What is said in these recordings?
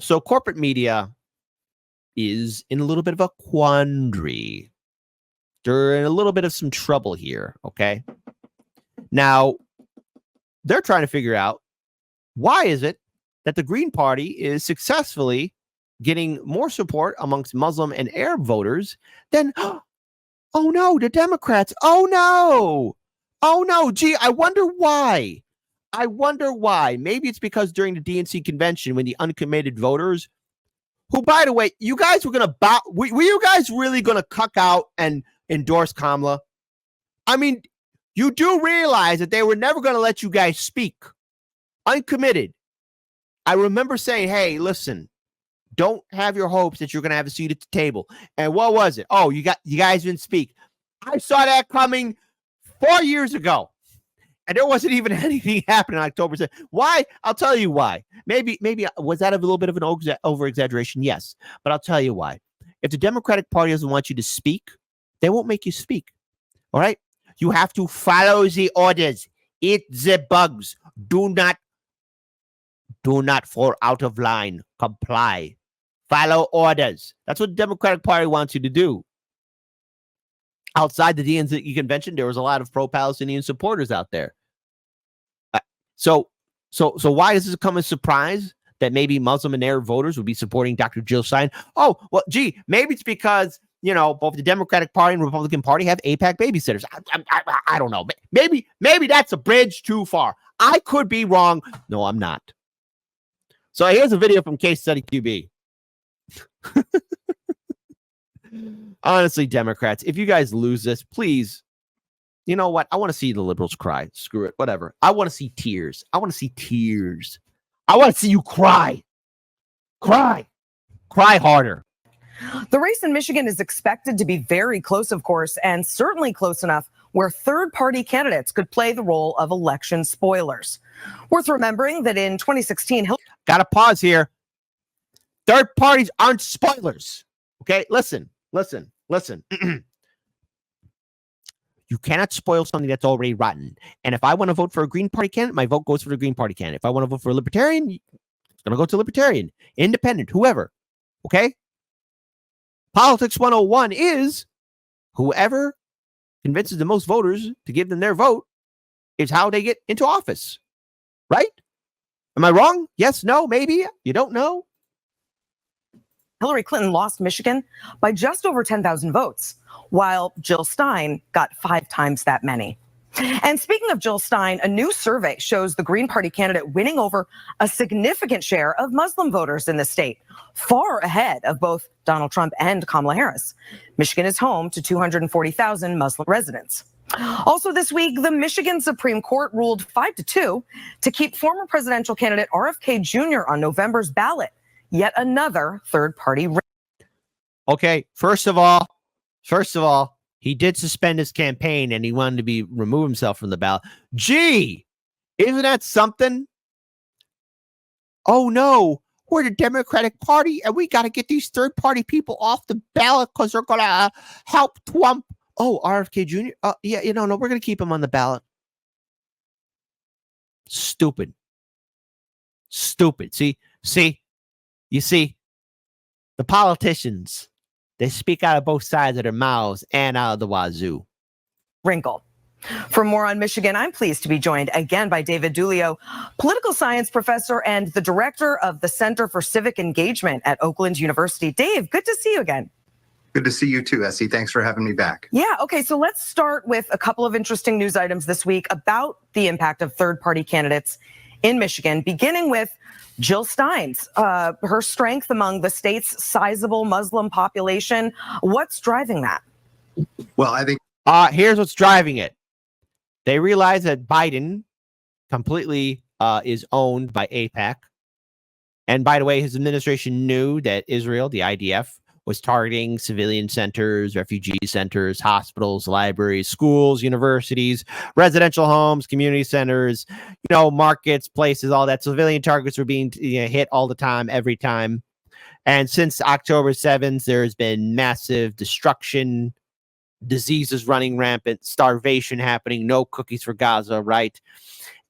So corporate media is in a little bit of a quandary. They're in a little bit of some trouble here, okay? Now, they're trying to figure out why is it that the Green Party is successfully getting more support amongst Muslim and Arab voters than, oh no, the Democrats. Oh no. Gee, I wonder why. Maybe it's because during the DNC convention when the uncommitted voters, who, by the way, you guys were going to were you guys really going to cuck out and endorse Kamala? I mean, you do realize that they were never going to let you guys speak. Uncommitted. I remember saying, hey, listen, don't have your hopes that you're going to have a seat at the table. And what was it? Oh, you guys didn't speak. I saw that coming 4 years ago. And there wasn't even anything happening on October 7th. Why? I'll tell you why. Maybe was that a little bit of an over-exaggeration? Yes. But I'll tell you why. If the Democratic Party doesn't want you to speak, they won't make you speak. All right? You have to follow the orders. Eat the bugs. Do not fall out of line. Comply. Follow orders. That's what the Democratic Party wants you to do. Outside the DNC convention, there was a lot of pro-Palestinian supporters out there. So why does this come as a surprise that maybe Muslim and Arab voters would be supporting Dr. Jill Stein? Oh, well, gee, maybe it's because, both the Democratic Party and Republican Party have AIPAC babysitters. I don't know. Maybe that's a bridge too far. I could be wrong. No, I'm not. So here's a video from Case Study QB. Honestly, Democrats, if you guys lose this, please, you know what? I want to see the liberals cry. Screw it. Whatever. I want to see tears. I want to see you cry. Cry harder. The race in Michigan is expected to be very close, of course, and certainly close enough where third-party candidates could play the role of election spoilers. Worth remembering that in 2016... Got to pause here. Third parties aren't spoilers. Okay, listen. You cannot spoil something that's already rotten. And if I want to vote for a Green Party candidate, my vote goes for the Green Party candidate. If I want to vote for a Libertarian, it's going to go to Libertarian, Independent, whoever. Okay? Politics 101 is whoever convinces the most voters to give them their vote is how they get into office. Right? Am I wrong? Yes, no, maybe. You don't know? Hillary Clinton lost Michigan by just over 10,000 votes, while Jill Stein got 5 times that many. And speaking of Jill Stein, a new survey shows the Green Party candidate winning over a significant share of Muslim voters in the state, far ahead of both Donald Trump and Kamala Harris. Michigan is home to 240,000 Muslim residents. Also this week, the Michigan Supreme Court ruled 5-2 to keep former presidential candidate RFK Jr. on November's ballot. Yet another third-party. Okay, first of all, he did suspend his campaign and he wanted to remove himself from the ballot. Gee, isn't that something? Oh no, we're the Democratic Party and we got to get these third-party people off the ballot because they're going to help Trump. Oh, RFK Jr. Yeah, no, we're going to keep him on the ballot. Stupid. See. You see, the politicians, they speak out of both sides of their mouths and out of the wazoo. Wrinkle. For more on Michigan, I'm pleased to be joined again by David Dulio, political science professor and the director of the Center for Civic Engagement at Oakland University. Dave, good to see you again. Good to see you too, Essie. Thanks for having me back. Yeah, okay, so let's start with a couple of interesting news items this week about the impact of third-party candidates in Michigan, beginning with Jill Stein's, her strength among the state's sizable Muslim population. What's driving that? Well, I think here's what's driving it. They realize that Biden completely is owned by AIPAC. And by the way, his administration knew that Israel, the IDF, was targeting civilian centers, refugee centers, hospitals, libraries, schools, universities, residential homes, community centers, markets, places, all that. Civilian targets were being hit all the time, every time. And since October 7th, there's been massive destruction, diseases running rampant, starvation happening, no cookies for Gaza, right?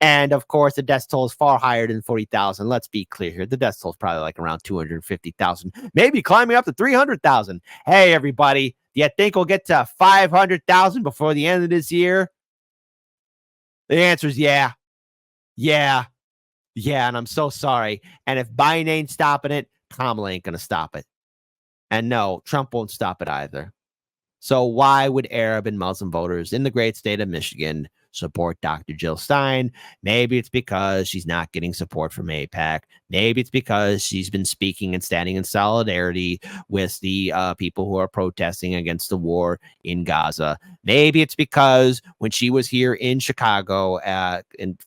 And of course, the death toll is far higher than 40,000. Let's be clear here. The death toll is probably like around 250,000, maybe climbing up to 300,000. Hey, everybody, do you think we'll get to 500,000 before the end of this year? The answer is yeah. Yeah. Yeah. And I'm so sorry. And if Biden ain't stopping it, Kamala ain't going to stop it. And no, Trump won't stop it either. So why would Arab and Muslim voters in the great state of Michigan support Dr. Jill Stein? Maybe it's because she's not getting support from AIPAC. Maybe it's because she's been speaking and standing in solidarity with the people who are protesting against the war in Gaza. Maybe it's because when she was here in Chicago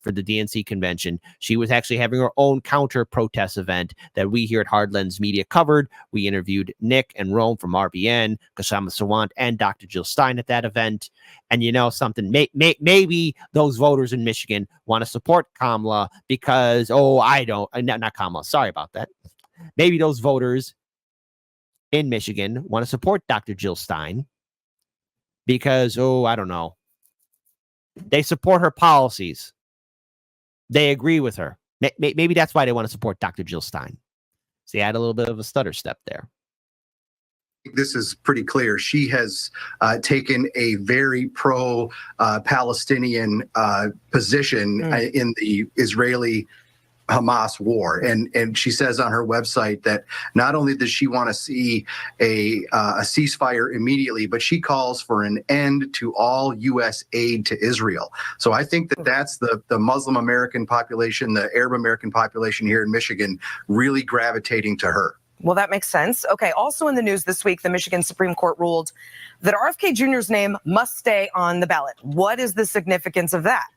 for the DNC convention, she was actually having her own counter protest event that we here at Hard Lens Media covered. We interviewed Nick and Rome from RBN, Kashama Sawant, and Dr. Jill Stein at that event. And you know something, maybe those voters in Michigan want to support Kamala because, not Kamala, sorry about that. Maybe those voters in Michigan want to support Dr. Jill Stein because, I don't know. They support her policies. They agree with her. Maybe that's why they want to support Dr. Jill Stein. See, I had a little bit of a stutter step there. This is pretty clear. She has taken a very pro-Palestinian position in the Israeli-Hamas war, and she says on her website that not only does she want to see a ceasefire immediately, but she calls for an end to all U.S. aid to Israel. So I think that that's the Muslim American population, the Arab American population here in Michigan, really gravitating to her. Well, that makes sense. Okay. Also in the news this week, the Michigan Supreme Court ruled that RFK Jr.'s name must stay on the ballot. What is the significance of that?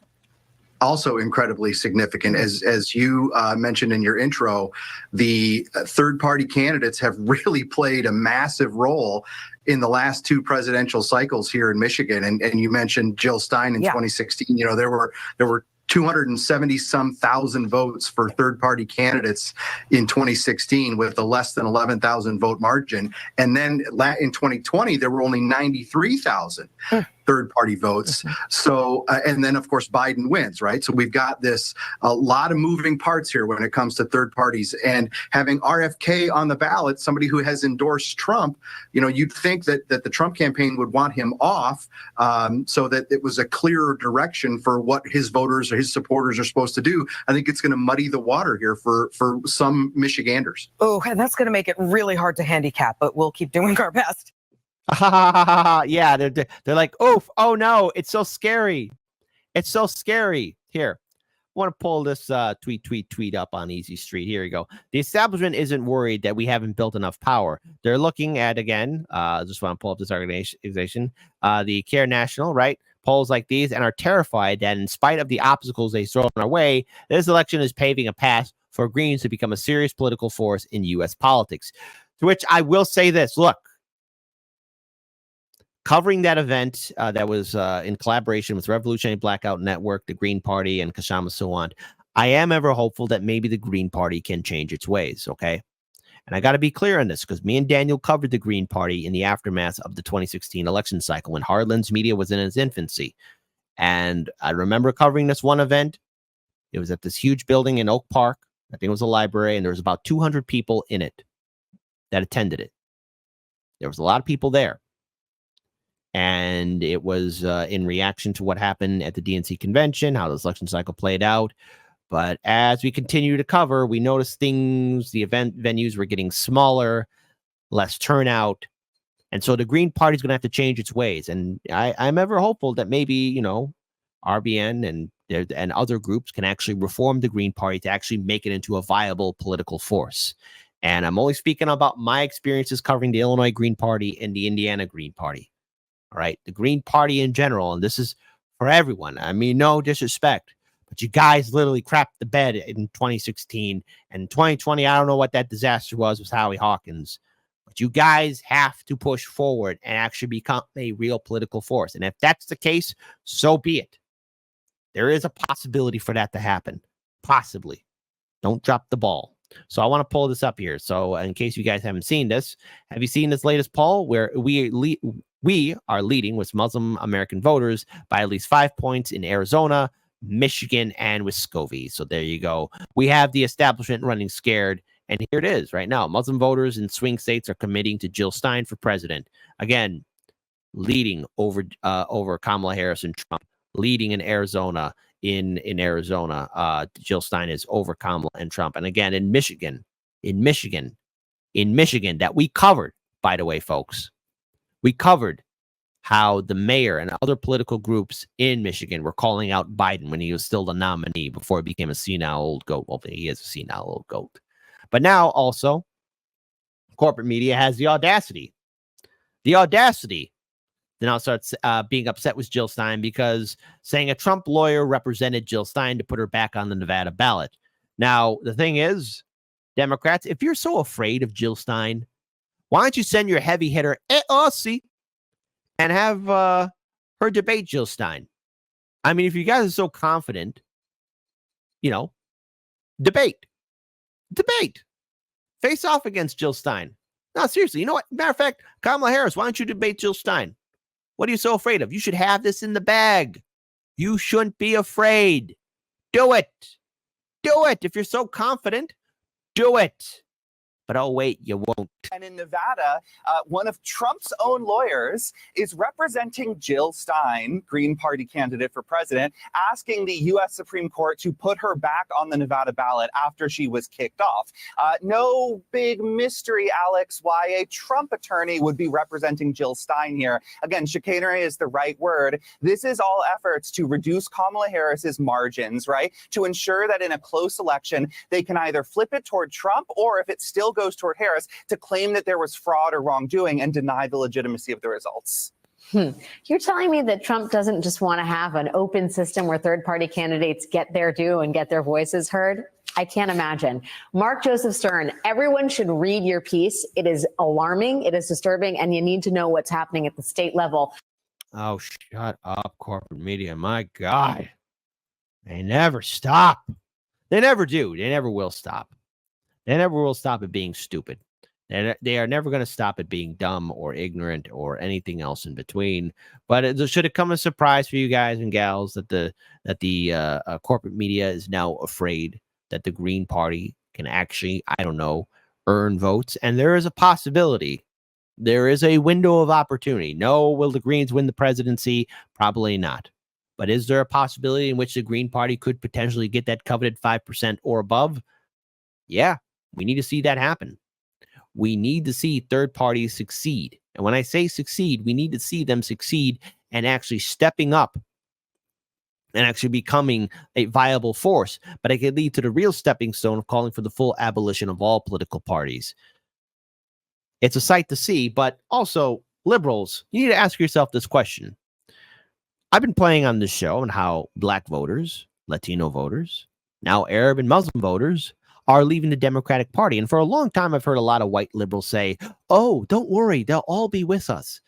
Also incredibly significant, as you mentioned in your intro, the third-party candidates have really played a massive role in the last two presidential cycles here in Michigan. And you mentioned Jill Stein in 2016. You know, there were 270-some thousand votes for third-party candidates in 2016 with a less than 11,000 vote margin. And then in 2020, there were only 93,000 third-party votes. So, and then of course, Biden wins, right? So we've got a lot of moving parts here when it comes to third parties, and having RFK on the ballot, somebody who has endorsed Trump, you know, you'd think that the Trump campaign would want him off so that it was a clearer direction for what his voters or his supporters are supposed to do. I think it's going to muddy the water here for some Michiganders. Oh, and that's going to make it really hard to handicap, but we'll keep doing our best. Yeah, they're like, oh no, it's so scary. It's so scary. Here, I want to pull this tweet up on Easy Street. Here you go. The establishment isn't worried that we haven't built enough power. They're looking at, again, just want to pull up this organization, the Care National, right? Polls like these, and are terrified that in spite of the obstacles they throw in our way, this election is paving a path for Greens to become a serious political force in U.S. politics. To which I will say this, look, covering that event that was in collaboration with Revolutionary Blackout Network, the Green Party, and Kashama Sawant, I am ever hopeful that maybe the Green Party can change its ways, okay? And I got to be clear on this because me and Daniel covered the Green Party in the aftermath of the 2016 election cycle when Hard Lens Media was in its infancy. And I remember covering this one event. It was at this huge building in Oak Park. I think it was a library, and there was about 200 people in it that attended it. There was a lot of people there. And it was in reaction to what happened at the DNC convention, how this election cycle played out. But as we continue to cover, we noticed the event venues were getting smaller, less turnout. And so the Green Party is going to have to change its ways. And I'm ever hopeful that maybe, you know, RBN and other groups can actually reform the Green Party to actually make it into a viable political force. And I'm only speaking about my experiences covering the Illinois Green Party and the Indiana Green Party. All right, the Green Party in general, and this is for everyone. I mean, no disrespect, but you guys literally crapped the bed in 2016 and 2020. I don't know what that disaster was with Howie Hawkins, but you guys have to push forward and actually become a real political force. And if that's the case, so be it. There is a possibility for that to happen. Possibly. Don't drop the ball. So I want to pull this up here. So in case you guys haven't seen this, have you seen this latest poll where we are leading with Muslim American voters by at least 5 points in Arizona, Michigan, and Wisconsin. So there you go. We have the establishment running scared. And here it is right now. Muslim voters in swing states are committing to Jill Stein for president. Again, leading over Kamala Harris and Trump, leading in Arizona. In Arizona, Jill Stein is over Kamala and Trump. And again, in Michigan, that we covered, by the way, folks, we covered how the mayor and other political groups in Michigan were calling out Biden when he was still the nominee before he became a senile old goat. Well, he is a senile old goat. But now also, corporate media has the audacity to now start being upset with Jill Stein because saying a Trump lawyer represented Jill Stein to put her back on the Nevada ballot. Now, the thing is, Democrats, if you're so afraid of Jill Stein, why don't you send your heavy hitter AOC and have her debate Jill Stein? I mean, if you guys are so confident, debate. Face off against Jill Stein. No, seriously, you know what? Matter of fact, Kamala Harris, why don't you debate Jill Stein? What are you so afraid of? You should have this in the bag. You shouldn't be afraid. Do it. If you're so confident, do it. But oh, wait, you won't. And in Nevada, one of Trump's own lawyers is representing Jill Stein, Green Party candidate for president, asking the U.S. Supreme Court to put her back on the Nevada ballot after she was kicked off. No big mystery, Alex, why a Trump attorney would be representing Jill Stein here. Again, chicanery is the right word. This is all efforts to reduce Kamala Harris's margins, right? To ensure that in a close election, they can either flip it toward Trump or if it still goes toward Harris, to claim that there was fraud or wrongdoing and deny the legitimacy of the results. You're telling me that Trump doesn't just want to have an open system where third-party candidates get their due and get their voices heard? I can't imagine. Mark Joseph Stern, everyone should read your piece. It is alarming, it is disturbing, and you need to know what's happening at the state level. Oh, shut up, corporate media. My God. They never stop. They never do. They never will stop. They never will stop at being stupid. They are never going to stop at being dumb or ignorant or anything else in between. But should it come as a surprise for you guys and gals that the corporate media is now afraid that the Green Party can actually, earn votes? And there is a possibility. There is a window of opportunity. No, will the Greens win the presidency? Probably not. But is there a possibility in which the Green Party could potentially get that coveted 5% or above? Yeah. We need to see that happen. We need to see third parties succeed. And when I say succeed, we need to see them succeed and actually stepping up and actually becoming a viable force. But it could lead to the real stepping stone of calling for the full abolition of all political parties. It's a sight to see, but also liberals, you need to ask yourself this question. I've been playing on this show on how Black voters, Latino voters, now Arab and Muslim voters are leaving the Democratic Party. And for a long time, I've heard a lot of white liberals say, oh, don't worry, they'll all be with us.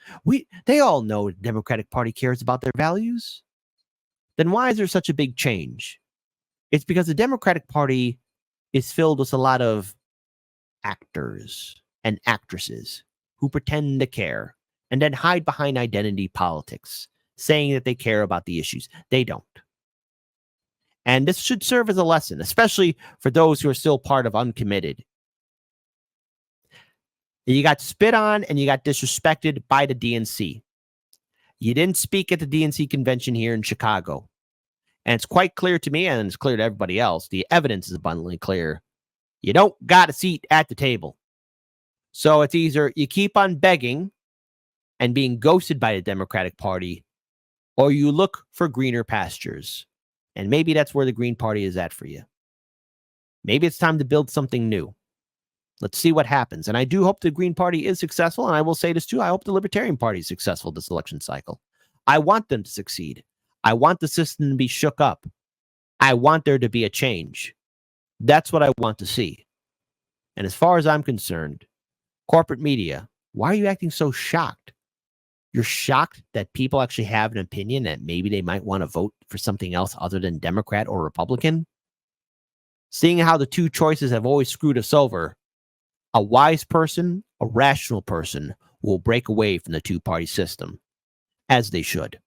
They all know the Democratic Party cares about their values. Then why is there such a big change? It's because the Democratic Party is filled with a lot of actors and actresses who pretend to care and then hide behind identity politics, saying that they care about the issues. They don't. And this should serve as a lesson, especially for those who are still part of uncommitted. You got spit on and you got disrespected by the DNC. You didn't speak at the DNC convention here in Chicago. And it's quite clear to me, and it's clear to everybody else, the evidence is abundantly clear. You don't got a seat at the table. So it's either you keep on begging and being ghosted by the Democratic Party, or you look for greener pastures. And maybe that's where the Green Party is at for you. Maybe it's time to build something new. Let's see what happens. And I do hope the Green Party is successful. And I will say this too. I hope the Libertarian Party is successful this election cycle. I want them to succeed. I want the system to be shook up. I want there to be a change. That's what I want to see. And as far as I'm concerned, corporate media, why are you acting so shocked? You're shocked that people actually have an opinion that maybe they might want to vote for something else other than Democrat or Republican? Seeing how the two choices have always screwed us over, a wise person, a rational person will break away from the two-party system, as they should.